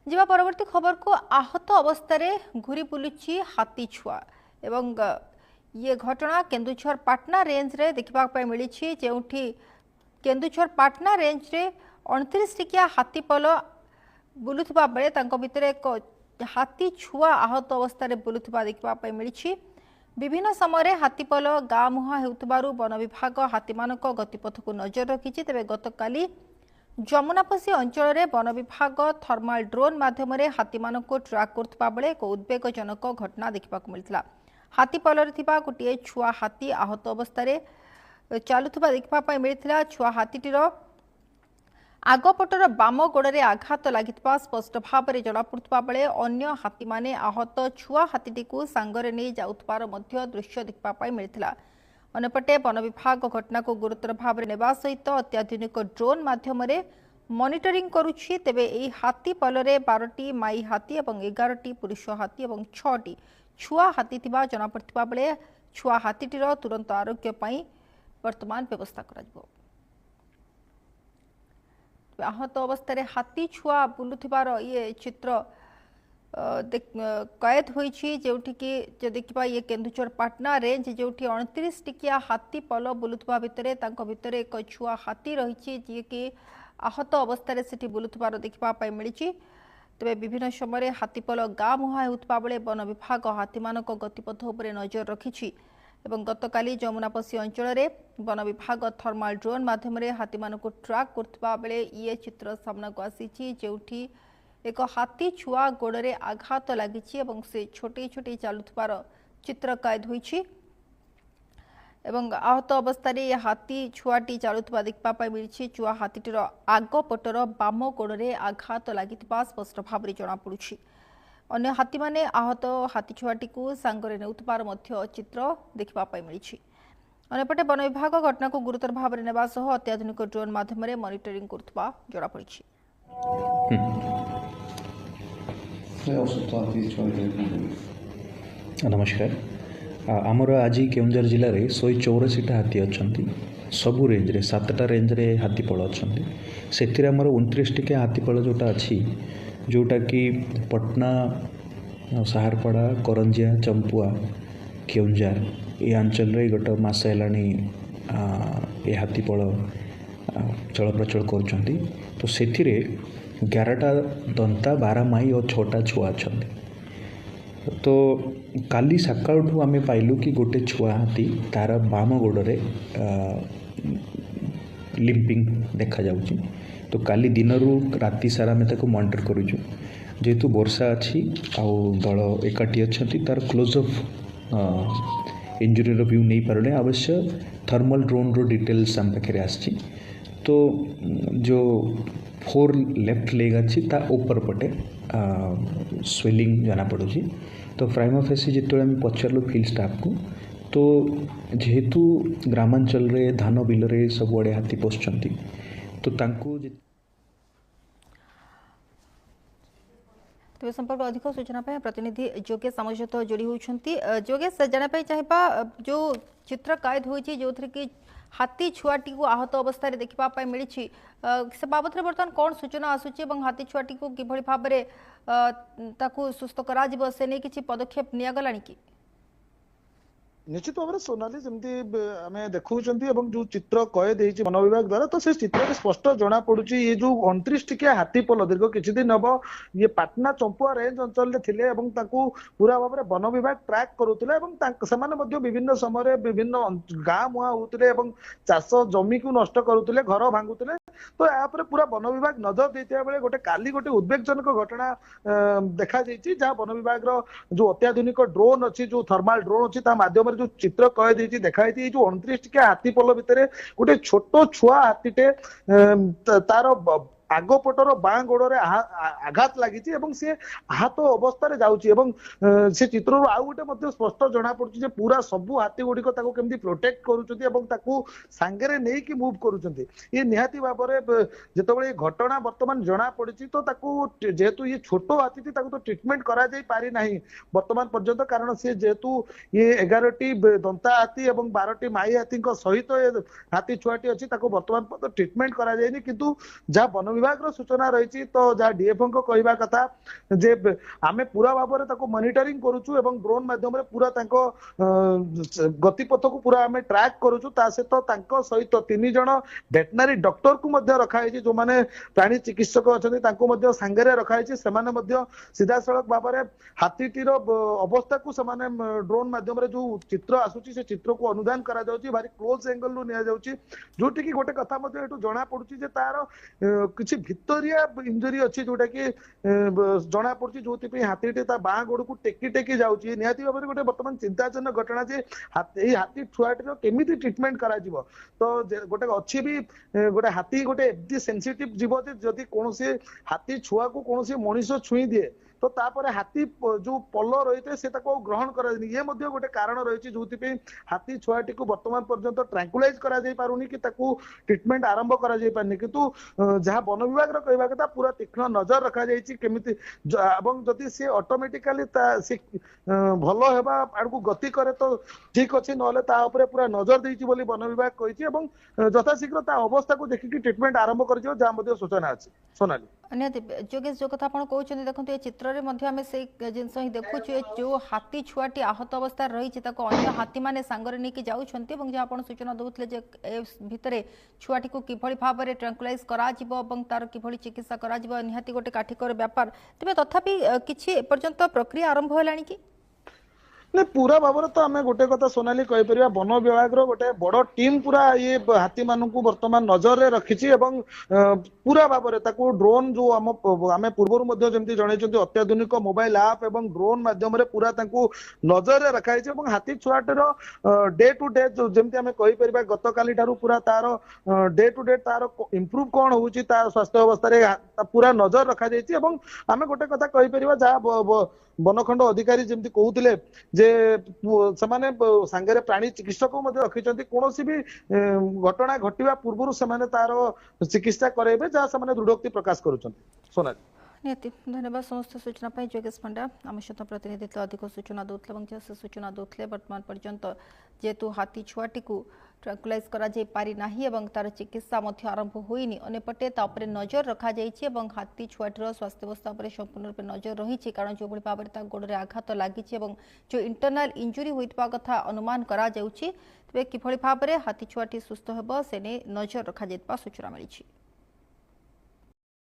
ଯିବା ପରବର୍ତ୍ତୀ ଖବରକୁ। आहत ଅବସ୍ଥାରେ ଘୁରି ବୁଲୁଛି ହାତୀ ଛୁଆ ଏବଂ ये घटना केन्दुझर पाटना रेंज रे देखा मिली जोठी केन्दुझर पाटना रेंज रे 29 टिकिया हाथीपल बुलुवा बेले भितर एक हाथी छुआ आहत अवस्था बुलुवा देखा मिली। विभिन्न समय हाथीपल गाँ मुहां होउतबारु वन विभाग हाथी मानक गतिपथ को नजर रखी। तेबे गतकाली जमुनापसी अंचल में वन विभाग थर्माल ड्रोन माध्यम हाथी मानक ट्राक करथबा बेले एक उद्वेगजनक घटना देखा मिलता। हाथीपल गोटे छुआ हाथी आहत अवस्था चलुवा देखा मिलता। छुआ हाथीटीर आगपटर बाम गोड़े आघात लगी स्पष्ट भाव में जनापड़ा बेले अन्य हाथी माने आहत छुआ हाथीटी को सांगरे नहीं जाउथबार दृश्य देखा मिलता। अन्यपटे वन विभाग घटना को गुरुतर भाव में नेबा सहित अत्याधुनिक ड्रोन माध्यम मॉनिटरिंग करुछि। तेबे एही हाथी पलरे 12टी माई हाथी और 11टी पुरुष हाथी और 6टी छुआ हाथी थिबा जनापड़ा बेले छुआ हाथीटीर तुरंत आरोग्य पाई वर्तमान व्यवस्था कराजिबो। आहत अवस्था हाथी छुआ बुलुथिबार ये चित्र कैद होइछि जोठिकी जो देखा ये केन्दुझर पाटना रेंज जोठी 29 टिकिया हाथी पल बुलुवा भितर भितर एक छुआ हाथी रही जी कि आहत अवस्था से बुलुवार देखा मिली। तेबे विभिन्न समय हाथीपल गाँ मुहां होउतबा बेले वन विभाग हाथी मानक गतिपथ उपर नजर रखी। गतकाली जमुनापसी अंचल में वन विभाग थर्माल ड्रोन माध्यम हाथी मानक ट्राक करथबा बेले ये चित्र सामना को आसी जोठी एक हाथी छुआ गोड़े आघात लगी से छोटे छोटे चलुवार चित्र कैद होइछि। आहत अवस्था हाथी छुआटी चलुवा देखा मिली। छुआ हाथीटीर आगपटर बाम गोड़े आघात लगी स्पष्ट भाव में जनापड़ी। अन्य हाथी माने आहत हाथी छुआटी को सांगरे नेउथबार चित्र देखा मिली। अन्यपटे वन विभाग घटना को गुरुतर भाव में नेबा सह अत्याधुनिक ड्रोन माध्यम मॉनिटरिंग करथबा जनापड़ी। नमस्कार। आमर आज केउंझर जिले में 184 हाथी अच्छा सबू रेंज रे 7टा रेंज रे हाथीपल अच्छा से 29 टिकिया हाथीपल जोटा अच्छी जोटा कि पटना साहारपड़ा करंजिया चंपुआ केउंझर ये अंचल रे गोटे मस है हाथीपल चल प्रचल कर तो से 11टा दंता 12 माई और 6टा छुआ अच्छा। तो काली सकाळठू आमे पाइलु कि गोटे छुआ हाथी तार बाम गोड़े लिंपिंग देखा जाउची। तो काली दिन राति सारा आम ताको मॉनिटर करूँ जेहेतु वर्षा अच्छी आउ दल एकाठी अच्छा तार क्लोज अफ इंजुरी व्यू नहीं पारे अवश्य थर्मल ड्रोन रो डिटेल्स आम पाखे आसी। तो जो 4 लेफ्ट लेग अच्छी ता ऊपर पटे स्वेलिंग जना पड़ुची। तो प्राइमा फेसी जिते आम पचारू फील्ड स्टाफ को तो जेहेतु ग्रामांचल रे धान बिल रे सबुआड़े हाथी पशुंट तो तांको तेज संपर्क अधिक सूचना प्रतिनिधि जोगेश आम सहित जोड़ी होती। जोगेश जानापी चाहिए जो चित्र कैद होती जो थी कि हाथी छुआटी को आहत अवस्था देखा मिली से बाबद बर्तमान कौन सूचना आसूची हाथी छुआटी को किभली भाव में सुस्थ करा से नहीं किसी पदक्षेप निगला कि निश्चित भाव में सोनाली जमी आम देखुं जो चित्र कैद वन विभाग द्वारा तो से चित्र स्पष्ट जना पड़ुची ये जो 29 टिकिया हाथीपल दीर्घ किछि दिन हम ये पाटना चंपुआ रेंज अंचल में थिले एवं ताकू पूरा भाव में वन विभाग ट्रैक करुले विभिन्न समय विभिन्न गाँ मुहां होते चाष जमी को नष्ट करुले घर भांगुले। तो यहाँ पूरा वन विभाग नजर देता बेले गोटे काली गोटे उद्वेगजनक घटना देखा जहाँ वन विभाग जो अत्याधुनिक ड्रोन अच्छी जो थर्माल ड्रोन अच्छी माध्यम जो चित्र कैद देखा जो 29 टिकिया हाथीपल भितर गोटे छोट छुआ हाथीटे तार आगपटर बाँ गोड़े आघात लगी सी आहत अवस्था जाऊँगी से चित्र आउ गोटे स्पष्ट जना पड़ी पूरा सबू हाथी गुड़िक केमती प्रोटेक्ट करुँचे नहीं कि मूव करुँचे ये निहाती भाव में जिते घटना बर्तमान जना पड़ी तो जेहेतु ये छोट हाथी थी तो ट्रिटमेंट करा जाई पारी नहीं बर्तमान पर्यंत कारण सी जेहेतु ये 11टी दंता हाथी और 12टी माई हाथी सहित हाथी छुआटी अच्छी बर्तमान ट्रिटमेंट करा जाइनी किंतु जहाँ वन विभाग सूचना रही तो जहाँ डीएफओ को कहवा कथा जे आमे पूरा भाव में ताको मॉनिटरिंग करूछु एवं ड्रोन माध्यम रे पूरा तांको गतिपथ को पूरा आमे ट्रैक करूछु ता सहित तांको सहित 3 जण वेटनरी डॉक्टर को मध्य रखा है जो माने प्राणी चिकित्सक अछंती तांको मध्य सांगरे रखा है सेमाने मध्य सीधा सड़क भाव में हाथीटीर अवस्था को सेमाने ड्रोन माध्यम रे जो चित्र आसुची से चित्र को अनुधान करा जाउची भारी क्लोज एंगल लो निया जाउची जोटी की गोटे कथा मध्य एटू जणा पडुची जे तार किछि भितरिया इंजरी अछि जोटा कि जणा पडुची जोति पे हाथीटी ता बाह गोड़ को टेकी टेकी जाउची निहाती भाव में गोटे वर्तमान चिंताजनक घटना जे हाथी छुआटीर केमिति ट्रीटमेंट करा जिवो तो गोटे अच्छी भी गोटे हाथी गोटे एमती सेंसिटिव जीव जदि कौन हाथी छुआ को कौन मनीष छुई दिए तो तापर हाथी जो पल रही थे से ग्रहण कर ये गोटे कारण रही जो हाथी छुआटी को वर्तमान पर्यंत ट्रांकुलाइज करा जाई पारुनी कि ताकू ट्रीटमेंट आरंभ करा जाई पारनी किंतु जहाँ वन विभाग कहवा कथा पूरा तीक्ष्ण नजर रखा जाइछि केमिति एवं जदि से ऑटोमेटिकली से भल हेबा आड़कू गति करे तो ठीक अच्छे नले ता ऊपर पूरा नजर देइछि बोली वन विभाग कहिछि एवं यथाशीघ्र ता अवस्था को देखिकी ट्रीटमेंट आरंभ कर जहाँ मध्य सूचना अछि सोनाली निहाती जोगेश जो कथा आपण कहउछन देखो ए चित्र रे मध्य हमें से जिनस ही देखुछु जो हाथी छुआटी आहत अवस्था रही अन्य हाथी माने सांगरे नेकी जाउछन्ती एवं जे आपण सूचना दउतले जे ए भितरे छुआटी को किभଳି भाबरे ट्रांकुलाइज करा जिवो एवं तार किभଳି चिकित्सा करा जिवो निहाती गोटे काठिकर व्यापार तबे तथापि किछि पर्यंत प्रक्रिया आरंभ होलानी कि नहीं पूरा भाव तो आम गोटे कथा सोनाली कहीपर वन विभाग गोटे बड़ टीम पूरा ये हाथी मान को बर्तमान नजर में रखी पूरा भाव में ड्रोन जो आम पूर्व जमी जन अत्याधुनिक मोबाइल आप एवं ड्रोन मध्यम पूरा नजर में रखाई हाथी छुआटर डे टू डे जमी आम कहीपर गत काली पूरा तार डे टू डे तार इम्प्रूव कौन हो स्वास्थ्य अवस्था पूरा नजर रखा जाइए आम गोटे कथा कहीपर जहाँ बनखंड अधिकारी जमी कहते जे समाने सांगरे प्राणी चिकित्सक रखिंट कौन भी घटना घटवा पूर्व से तार चिकित्सा कराइबे जहाँ से दृढ़ोक्ति प्रकाश करुछन सोनाली निहाती धन्यवाद समस्त सूचना पाई जोगेश पंडा आम सहित प्रतिनिधि अधिक सूचना दौले सूचना दौले वर्तमान पर्यंत जेहेतु हाथी छुआटी को ट्रांकुलाइज करा जाई पारि नाही एवं तार चिकित्सा मध्य आरंभ होइनी अनेपटे तापरे नजर रखा जाइछि एवं हाथी छुआटीर स्वास्थ्य अवस्था पर संपूर्ण रूप नजर रही कारण जो भाव में गोड़े आघात लगी जो इंटरनाल इंजुरी होइतबा कथा अनुमान करा जाउछि तबे किभଳି भाव में हाथी छुआटी सुस्थ हेब से नजर रखा जाइतबा सूचना मिली।